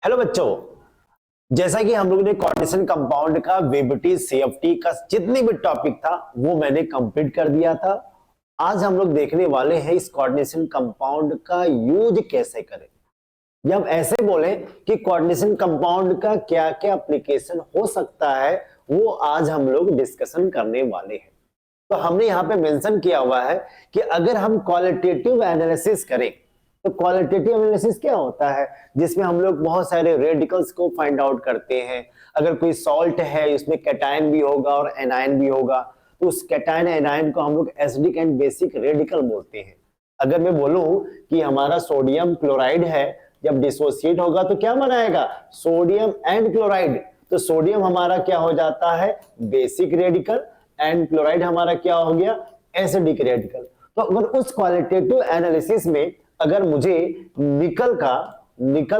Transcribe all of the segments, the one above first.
Hello बच्चों, जैसा कि हम लोगों ने कोऑर्डिनेशन कंपाउंड का वीबीटी सीएफटी का जितनी भी टॉपिक था वो मैंने कंप्लीट कर दिया था। आज हम लोग देखने वाले हैं इस कोऑर्डिनेशन कंपाउंड का यूज कैसे करें। जब ऐसे बोले कि कोऑर्डिनेशन कंपाउंड का क्या क्या एप्लीकेशन हो सकता है वो आज हम लोग डिस्कशन करने वाले हैं। तो हमने यहाँ पे मेंशन किया हुआ है कि अगर हम क्वालिटेटिव एनालिसिस करें तो क्वालिटेटिव एनालिसिस क्या होता है, जिसमें हम लोग बहुत सारे रेडिकल्स को फाइंड आउट करते हैं। अगर कोई सॉल्ट है उसमें कैटायन भी होगा और एनायन भी होगा, तो उस कैटायन एनायन को हम लोग एसिडिक एंड बेसिक रेडिकल बोलते हैं। अगर मैं बोलूं कि हमारा सोडियम क्लोराइड है, जब डिसोसिएट होगा तो क्या बनाएगा, सोडियम एंड क्लोराइड। तो सोडियम हमारा क्या हो जाता है, बेसिक रेडिकल, एंड क्लोराइड हमारा क्या हो गया, एसिडिक रेडिकल। तो अगर उस क्वालिटेटिव एनालिसिस में अगर मुझे निकल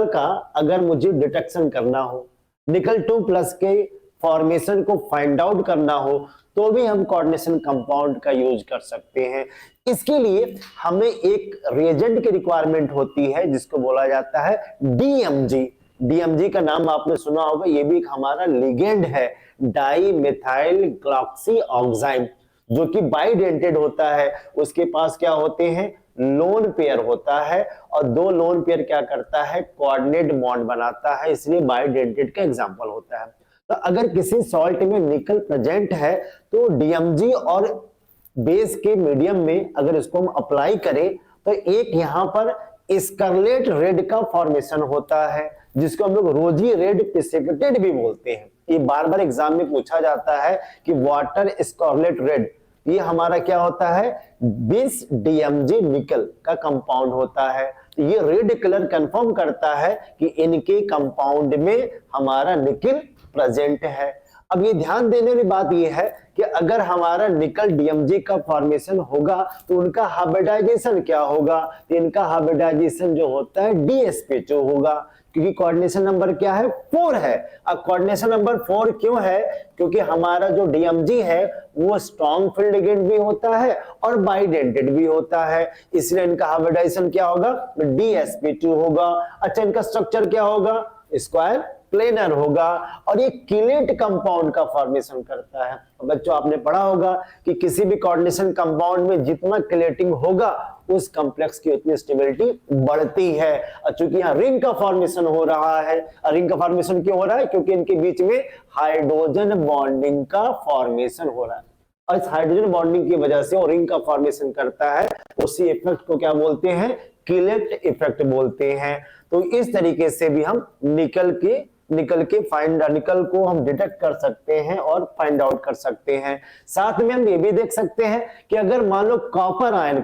का अगर मुझे डिटेक्शन करना हो, निकल 2+ के फॉर्मेशन को फाइंड आउट करना हो, तो भी हम कोऑर्डिनेशन कंपाउंड का यूज कर सकते हैं। इसके लिए हमें एक रिएजेंट की रिक्वायरमेंट होती है जिसको बोला जाता है डीएमजी। डीएमजी का नाम आपने सुना होगा, ये भी एक हमारा लिगेंड है, डाई मिथाइल ग्लॉक्सी ऑक्साइड, जो कि बाइडेंटेड होता है। उसके पास क्या होते हैं, लोन पेयर होता है, और दो लोन पेयर क्या करता है, कोऑर्डिनेट बॉन्ड बनाता है, इसलिए बाइडेंटेड का एग्जांपल होता है। तो अगर किसी सॉल्ट में निकल प्रेजेंट है तो डीएमजी और बेस के मीडियम में अगर इसको हम अप्लाई करें तो एक यहां पर स्कारलेट रेड का फॉर्मेशन होता है, जिसको हम लोग रोजी रेड प्रेसिपिटेट भी बोलते हैं। ये बार बार एग्जाम में पूछा जाता है कि वाटर स्कारलेट रेड, ये हमारा क्या होता है, बिस डीएमजी निकल का कंपाउंड होता है। तो ये रेड कलर कंफर्म करता है कि इनके कंपाउंड में हमारा निकल प्रेजेंट है। अब ये ध्यान देने वाली बात ये है कि अगर हमारा निकल डीएमजी का फॉर्मेशन होगा तो उनका हाइब्रिडाइजेशन क्या होगा, तो इनका हाइब्रिडाइजेशन जो होता है डीएसपी2 होगा, क्योंकि कोऑर्डिनेशन नंबर क्या है, 4 है। अब कोऑर्डिनेशन नंबर 4 क्यों है, क्योंकि हमारा जो डीएमजी है वो स्ट्रॉन्ग फील्ड लिगेंड भी होता है और बाइडेंटेड भी होता है, इसलिए इनका हाइब्रिडाइजेशन क्या होगा, डीएसपी2 होगा। अच्छा, इनका स्ट्रक्चर क्या होगा, स्क्वायर प्लेनर होगा, और ये किलेट कंपाउंड का फॉर्मेशन करता है। बच्चों आपने पढ़ा होगा कि किसी भी कोऑर्डिनेशन कंपाउंड में जितना किलेटिंग होगा उस कॉम्प्लेक्स की उतनी स्टेबिलिटी बढ़ती है। चूंकि यहाँ रिंग का फॉर्मेशन हो रहा है, रिंग का फॉर्मेशन क्यों हो रहा है, क्योंकि इनके बीच में हाइड्रोजन बॉन्डिंग का फॉर्मेशन हो रहा है, और इस हाइड्रोजन बॉन्डिंग की वजह से वो रिंग का फॉर्मेशन करता है। उसी इफेक्ट को क्या बोलते हैं, किलेट इफेक्ट बोलते हैं। तो इस तरीके से भी हम निकल को हम डिटेक्ट कर सकते हैं और फाइंड आउट कर सकते हैं। साथ में हम ये भी देख सकते हैं कि अगर मान लो कॉपर आयन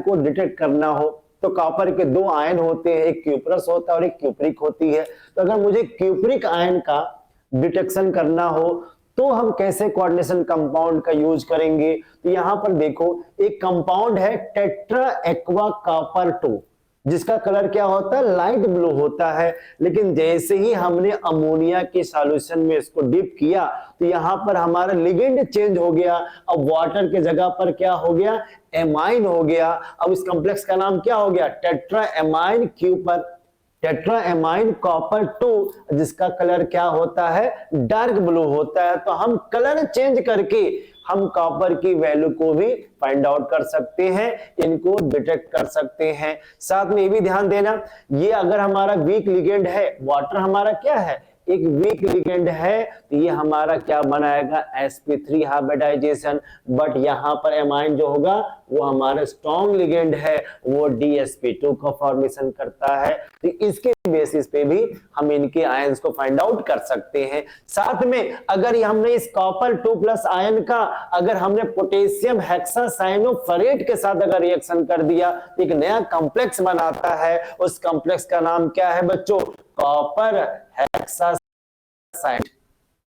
को डिटेक्ट करना हो, तो कॉपर के 2 आयन होते हैं, एक क्यूप्रस होता है और एक क्यूप्रिक होती है। तो अगर मुझे क्यूप्रिक आयन का डिटेक्शन करना हो तो हम कैसे कोऑर्डिनेशन कंपाउंड का यूज करेंगे, तो यहां पर देखो एक कंपाउंड है टेट्रा एक्वा कॉपर 2, जिसका कलर क्या होता है, लाइट ब्लू होता है। लेकिन जैसे ही हमने अमोनिया के सॉल्यूशन में इसको डिप किया तो यहां पर हमारा लिगेंड चेंज हो गया। अब वाटर के जगह पर क्या हो गया, एमाइन हो गया। अब इस कॉम्प्लेक्स का नाम क्या हो गया, tetra amine Kuiper, tetra amine copper 2, जिसका कलर क्या होता है, डार्क ब्लू होता है। तो हम कलर चेंज करके हम कॉपर की वैल्यू को भी फाइंड आउट कर सकते हैं, इनको डिटेक्ट कर सकते हैं। साथ में ये भी ध्यान देना, ये अगर हमारा वीक लिगेंड है, वाटर हमारा क्या है, एक वीक लिगेंड है, तो ये हमारा क्या बनाएगा, sp3 हाइब्रिडाइजेशन। बट यहां पर एमाइन जो होगा वो हमारा स्ट्रॉन्ग लिगेंड है, वो dsp2 का फॉर्मेशन करता है। तो इसके बेसिस पे भी हम इनके आयंस को फाइंड आउट कर सकते हैं। साथ में अगर हमने इस कॉपर 2+ आयन का अगर हमने पोटेशियम हेक्सासाइनोफेरेट के साथ अगर रिएक्शन कर दिया तो एक नया कॉम्प्लेक्स बनाता है। उस कॉम्प्लेक्स का नाम क्या है बच्चों, कॉपर हेक्सासाइन।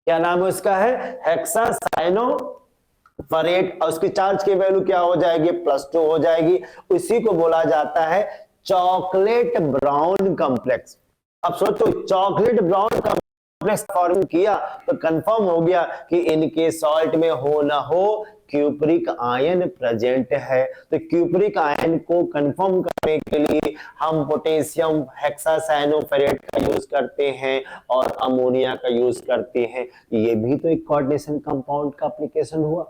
क्या नाम है उसका, है हेक्सासाइनोफेरेट, और उसकी चार्ज की वैल्यू क्या हो जाएगी, +2 हो जाएगी। उसी को बोला जाता है चॉकलेट ब्राउन कॉम्प्लेक्स। अब सोचो, चॉकलेट ब्राउन कॉम्प्लेक्स फॉर्म किया तो कंफर्म हो गया कि इनके सॉल्ट में हो ना हो क्यूपरिक आयन प्रेजेंट है। तो क्यूपरिक आयन को कंफर्म करने के लिए हम पोटेशियम हेक्सासाइनोफेरेट का यूज करते हैं और अमोनिया का यूज करते हैं। ये भी तो एक कोऑर्डिनेशन कंपाउंड का एप्लीकेशन हुआ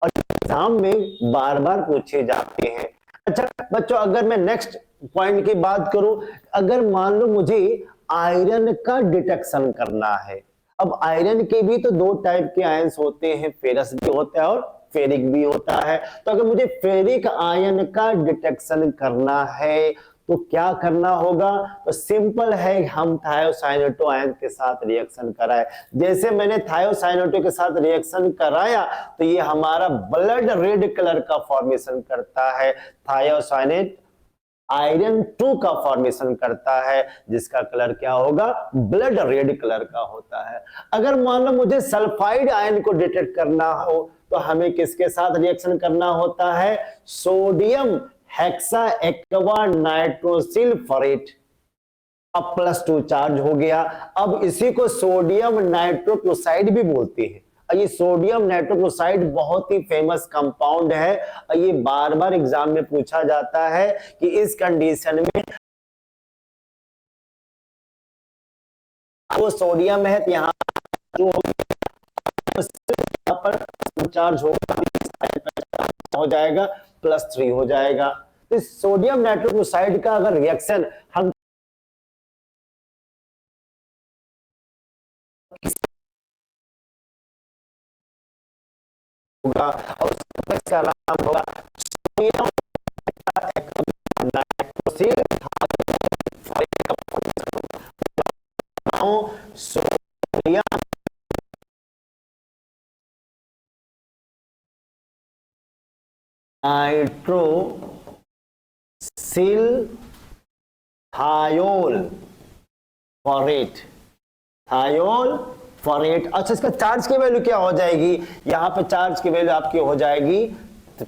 और एग्जाम में बार बार पूछे जाते हैं। अच्छा बच्चों, अगर मैं नेक्स्ट पॉइंट की बात करूं, अगर मान लो मुझे आयरन का डिटेक्शन करना है। अब आयरन के भी तो दो टाइप के आयंस होते हैं, फेरस भी होता है और फेरिक भी होता है। तो अगर मुझे फेरिक आयन का डिटेक्शन करना है तो क्या करना होगा? तो सिंपल है, हम थायोसाइनेटो आयन के साथ रिएक्शन कराए। जैसे मैंने थायोसाइनेटो के साथ रिएक्शन कराया तो ये हमारा ब्लड रेड कलर का फॉर्मेशन करता है। थायोसाइनेट आयरन 2 का फॉर्मेशन करता है जिसका कलर क्या होगा? ब्लड रेड कलर का होता है। अगर मान लो मुझे सल्फाइड आयन को डिटेक्ट करना हो तो हमें किसके साथ रिएक्शन करना होता है? Sodium hexa aqua nitrosyl ferrate. अब +2 चार्ज हो गया। अब इसी को सोडियम नाइट्रोक्लोराइड भी बोलते हैं। ये सोडियम नाइट्रोक्लोराइड बहुत ही फेमस कंपाउंड है और ये बार बार एग्जाम में पूछा जाता है कि इस कंडीशन में वो सोडियम है तो यहाँ जो पर चार्ज हो जाएगा +3 हो जाएगा। तो सोडियम नाइट्रोक्लोराइड का अगर रिएक्शन हम होगा और उसका नाम होगा sodium nitrosyl sodium nitrosyl thiol ferrate. Thiol ferrate. अच्छा, इसका चार्ज की वैल्यू क्या हो जाएगी? यहाँ पे चार्ज की वैल्यू आपकी हो जाएगी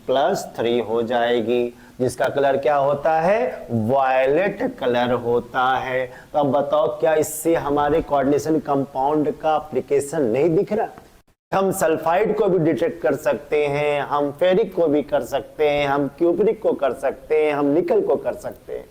+3 हो जाएगी, जिसका कलर क्या होता है? वायलेट कलर होता है। तो अब बताओ, क्या इससे हमारे कोऑर्डिनेशन कंपाउंड का एप्लीकेशन नहीं दिख रहा? हम सल्फाइड को भी डिटेक्ट कर सकते हैं, हम फेरिक को भी कर सकते हैं, हम क्यूपरिक को कर सकते हैं, हम निकल को कर सकते हैं।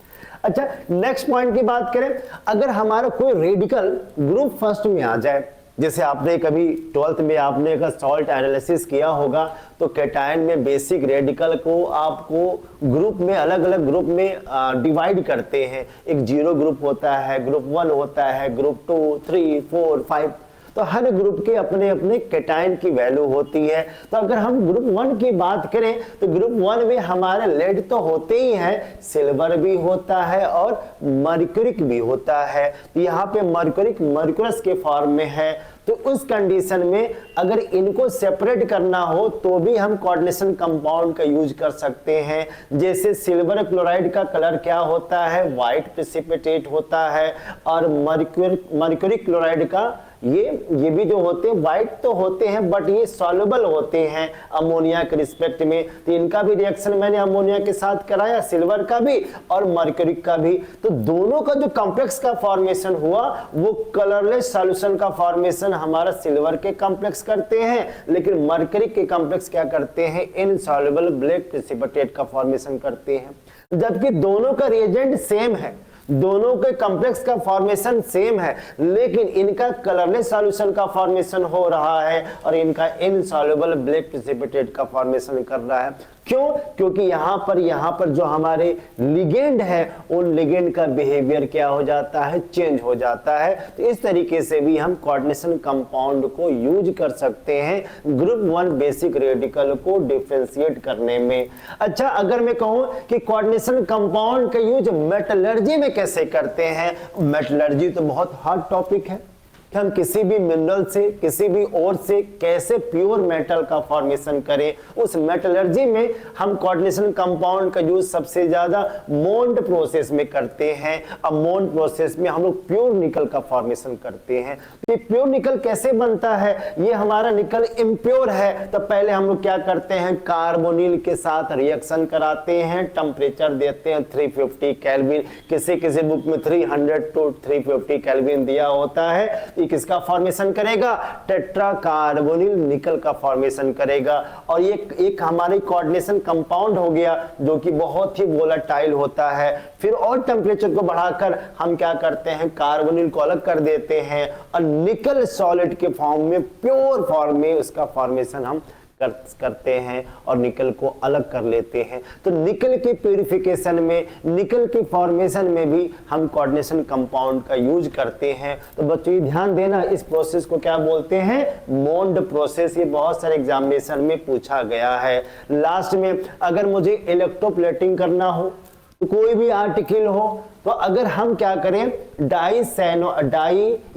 अच्छा, नेक्स्ट पॉइंट की बात करें, अगर हमारा कोई रेडिकल ग्रुप फर्स्ट में आ जाए, जैसे आपने कभी 12th में आपने अगर सॉल्ट एनालिसिस किया होगा तो कैटायन में बेसिक रेडिकल को आपको ग्रुप में अलग अलग ग्रुप में डिवाइड करते हैं। एक 0 ग्रुप होता है, ग्रुप 1 होता है, ग्रुप 2, 3, 4, 5। तो हर ग्रुप के अपने अपने कैटायन की वैल्यू होती है। तो अगर हम ग्रुप 1 की बात करें तो ग्रुप 1 में हमारे लेड तो होते ही हैं, सिल्वर भी होता है और मर्क्यूरिक भी होता है। तो यहाँ पे मर्क्यूरिक मर्क्यूरस के फॉर्म में है। तो उस कंडीशन में अगर इनको सेपरेट करना हो तो भी हम कोऑर्डिनेशन कंपाउंड का यूज कर सकते हैं। जैसे सिल्वर क्लोराइड का कलर क्या होता है? व्हाइट प्रेसिपिटेट होता है और मर्क्यूरिक क्लोराइड का ये भी जो होते हैं व्हाइट तो होते हैं बट ये सॉल्युबल होते हैं अमोनिया के रिस्पेक्ट में। तो इनका भी रिएक्शन मैंने अमोनिया के साथ कराया, सिल्वर का भी और मर्क्यूरिक का भी। तो दोनों का जो कॉम्प्लेक्स का फॉर्मेशन हुआ वो कलरलेस सॉल्यूशन का फॉर्मेशन हमारा सिल्वर के कॉम्प्लेक्स करते हैं, लेकिन मर्क्यूरिक के कॉम्प्लेक्स क्या करते हैं? इनसॉल्युबल ब्लैक प्रेसिपिटेट का फॉर्मेशन करते हैं। जबकि दोनों का रिएजेंट सेम है, दोनों के कॉम्प्लेक्स का फॉर्मेशन सेम है, लेकिन इनका कलरलेस सॉल्यूशन का फॉर्मेशन हो रहा है और इनका इनसॉल्युबल ब्लैक प्रेसिपिटेट का फॉर्मेशन कर रहा है। क्यों? क्योंकि यहाँ पर जो हमारे लिगेंड है उन लिगेंड का बिहेवियर क्या हो जाता है? चेंज हो जाता है। तो इस तरीके से भी हम कोऑर्डिनेशन कंपाउंड को यूज कर सकते हैं ग्रुप 1 बेसिक रेडिकल को डिफरेंशिएट करने में। अच्छा, अगर मैं कहूं कि कोऑर्डिनेशन कंपाउंड का यूज मेटलर्जी में कैसे करते हैं? मेटलर्जी तो बहुत हार्ड टॉपिक है कि हम किसी भी मिनरल से, किसी भी ओर से कैसे प्योर मेटल का फॉर्मेशन करें। उस मेटलर्जी में हम कोऑर्डिनेशन कंपाउंड का यूज सबसे ज्यादा मोन्ड प्रोसेस में करते हैं। अब मोन्ड प्रोसेस में हम लोग प्योर निकल का फॉर्मेशन करते हैं। तो ये प्योर निकल कैसे बनता है? ये हमारा निकल इम्प्योर है, तो पहले हम लोग क्या करते हैं? कार्बोनिल के साथ रिएक्शन कराते हैं, टेम्परेचर देते हैं 350 केल्विन। किसी किसी बुक में 300 to 350 केल्विन दिया होता है। ये किसका फॉर्मेशन करेगा? टेट्रा कार्बोनिल निकल का फॉर्मेशन करेगा। और ये एक हमारी कोऑर्डिनेशन कंपाउंड हो गया जो कि बहुत ही वोलेटाइल होता है। फिर और टेम्परेचर को बढ़ाकर हम क्या करते हैं, कार्बोनिल को अलग कर देते हैं और निकल सॉलिड के फॉर्म में, प्योर फॉर्म में उसका फॉर्मेशन हम करते हैं और निकल को अलग कर लेते हैं। तो निकल के प्यूरिफिकेशन में, निकल के फॉर्मेशन में भी हम कोऑर्डिनेशन कंपाउंड का यूज करते हैं। तो बच्चों ध्यान देना, इस प्रोसेस को क्या बोलते हैं? Moaned process. ये बहुत सारे एग्जामिनेशन में पूछा गया है। लास्ट में अगर मुझे इलेक्ट्रोप्लेटिंग करना हो, तो कोई भी आर्टिकल हो, तो अगर हम क्या करें, डाई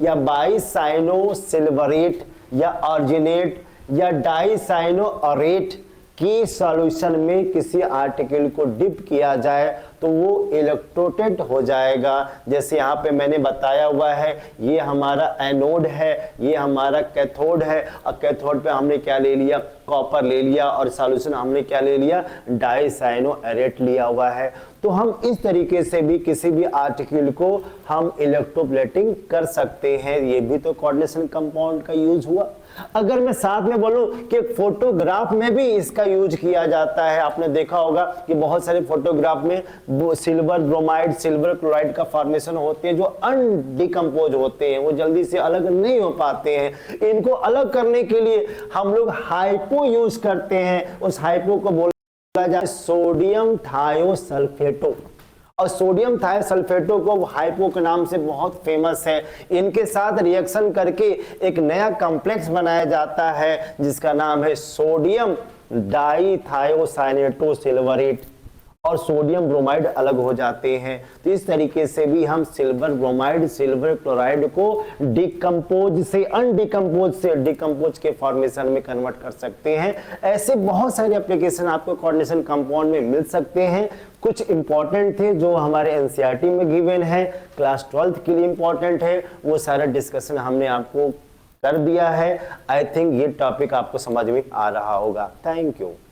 या बाईसाइनो सिल्वरेट या ऑर्जिनेट या डाईसाइनोरेट की सॉल्यूशन में किसी आर्टिकल को डिप किया जाए तो वो इलेक्ट्रोटेट हो जाएगा। जैसे यहाँ पे मैंने बताया हुआ है, ये हमारा एनोड है, ये हमारा कैथोड है, और कैथोड पे हमने क्या ले लिया? कॉपर ले लिया, और सॉल्यूशन हमने क्या ले लिया? डाईसाइनोरेट लिया हुआ है। तो हम इस तरीके से भी किसी भी आर्टिकल को हम इलेक्ट्रोप्लेटिंग कर सकते हैं। ये भी तो कोऑर्डिनेशन कंपाउंड का यूज हुआ। अगर मैं साथ में बोलूं कि फोटोग्राफ में भी इसका यूज किया जाता है, आपने देखा होगा कि बहुत सारे फोटोग्राफ में सिल्वर ब्रोमाइड, सिल्वर क्लोराइड का फॉर्मेशन होते हैं जो अनडिकम्पोज होते हैं, वो जल्दी से अलग नहीं हो पाते हैं। इनको अलग करने के लिए हम लोग हाइपो यूज करते हैं। उस हाइपो को बोला जाए सोडियम थायोसल्फेटो, और सोडियम थायोसल्फेटो को हाइपो के नाम से बहुत फेमस है। इनके साथ रिएक्शन करके एक नया कॉम्प्लेक्स बनाया जाता है जिसका नाम है सोडियम डाईथायोसाइनेटो सिल्वरेट, और सोडियम ब्रोमाइड अलग हो जाते हैं। तो इस तरीके से भी हम सिल्वर ब्रोमाइड, सिल्वर क्लोराइड को डिकम्पोज से अनडिकम्पोज से डिकम्पोज के फॉर्मेशन में कन्वर्ट कर सकते हैं। ऐसे बहुत सारे एप्लीकेशन आपको कोऑर्डिनेशन कंपाउंड में मिल सकते हैं। कुछ इंपॉर्टेंट थे जो हमारे एनसीईआरटी में गिवन है, क्लास 12th के लिए इंपॉर्टेंट है, वो सारा डिस्कशन हमने आपको कर दिया है। आई थिंक ये टॉपिक आपको समझ में आ रहा होगा। Thank you.